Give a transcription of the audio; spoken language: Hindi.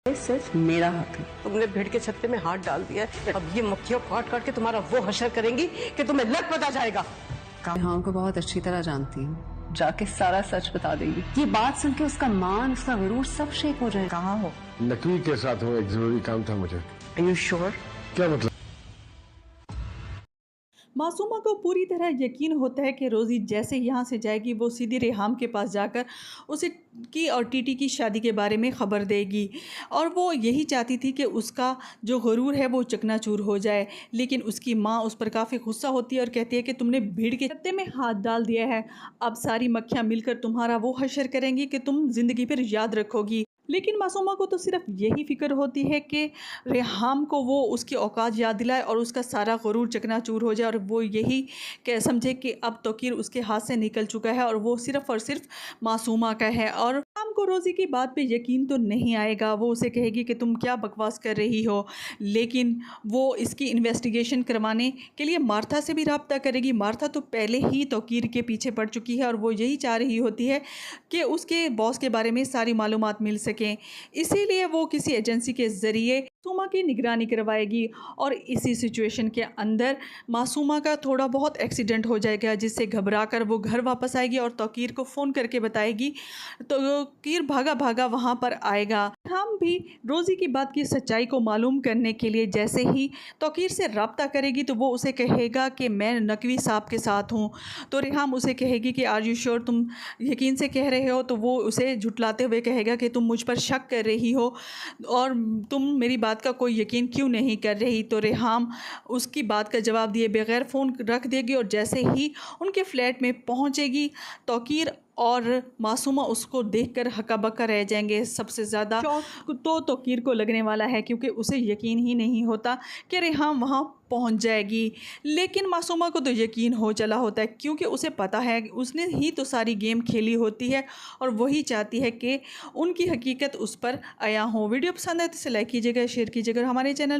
ये सिर्फ मेरा हक है। तुमने भेड़ के छत्ते में हाथ डाल दिया है। अब ये मक्खियां काट काट के तुम्हारा वो हशर करेंगी कि तुम्हें लग पता जाएगा। हाँ को बहुत अच्छी तरह जानती हूँ, जाके सारा सच बता देगी। ये बात सुन के उसका मान, उसका गुरूर सब शेक हो जाए। कहाँ हो? नकवी के साथ वो एक जरूरी काम था मुझे। Are you sure? क्या मतलब? मासूमा को पूरी तरह यकीन होता है कि रोज़ी जैसे यहाँ से जाएगी वो सीधे रेहाम के पास जाकर उसे की और टीटी की शादी के बारे में ख़बर देगी। और वो यही चाहती थी कि उसका जो गुरूर है वो चकनाचूर हो जाए, लेकिन उसकी माँ उस पर काफ़ी गुस्सा होती है और कहती है कि तुमने भीड़ के छत्ते में हाथ डाल दिया है, अब सारी मक्खियाँ मिलकर तुम्हारा वो हशर करेंगी कि तुम ज़िंदगी पर याद रखोगी। लेकिन मासूमा को तो सिर्फ यही फ़िक्र होती है कि रेहाम को वो उसकी औकात याद दिलाए और उसका सारा गुरूर चकनाचूर हो जाए, और वो यही कह समझे कि अब तौकीर उसके हाथ से निकल चुका है और वो सिर्फ़ और सिर्फ मासूमा का है। और रेहाम को रोज़ी की बात पे यकीन तो नहीं आएगा, वो उसे कहेगी कि तुम क्या बकवास कर रही हो, लेकिन वो इसकी इन्वेस्टिगेशन करवाने के लिए मार्था से भी रब्ता करेगी। मार्था तो पहले ही तौकीर के पीछे पड़ चुकी है और वो यही चाह रही होती है कि उसके बॉस के बारे में सारी मालूमात मिल सके, इसीलिए वो किसी एजेंसी के ज़रिए मासूमा की निगरानी करवाएगी। और इसी सिचुएशन के अंदर मासूमा का थोड़ा बहुत एक्सीडेंट हो जाएगा, जिससे घबराकर वो घर वापस आएगी और तौकीर को फ़ोन करके बताएगी। तो तौकीर भागा भागा वहाँ पर आएगा। हम भी रोज़ी की बात की सच्चाई को मालूम करने के लिए जैसे ही तौकीर से रब्ता करेगी तो वो उसे कहेगा कि मैं नकवी साहब के साथ हूँ। तो रेहाम उसे कहेगी कि आर यू श्योर, तुम यकीन से कह रहे हो? तो वो उसे झुटलाते हुए कहेगा कि तुम मुझ पर शक कर रही हो और तुम मेरी बात का कोई यकीन क्यों नहीं कर रही। तो रेहाम उसकी बात का जवाब दिए बगैर फ़ोन रख देगी और जैसे ही उनके फ्लैट में पहुंचेगी तौकीर और मासूमा उसको देखकर हक्का बक्का रह जाएंगे। सबसे ज़्यादा शौक तो तौकीर को लगने वाला है, क्योंकि उसे यकीन ही नहीं होता कि रेहाम वहाँ पहुँच जाएगी। लेकिन मासूमा को तो यकीन हो चला होता है, क्योंकि उसे पता है उसने ही तो सारी गेम खेली होती है और वही चाहती है कि उनकी हकीकत उस पर आया हो। वीडियो पसंद है तो इसे लाइक कीजिएगा, शेयर कीजिएगा। हमारे चैनल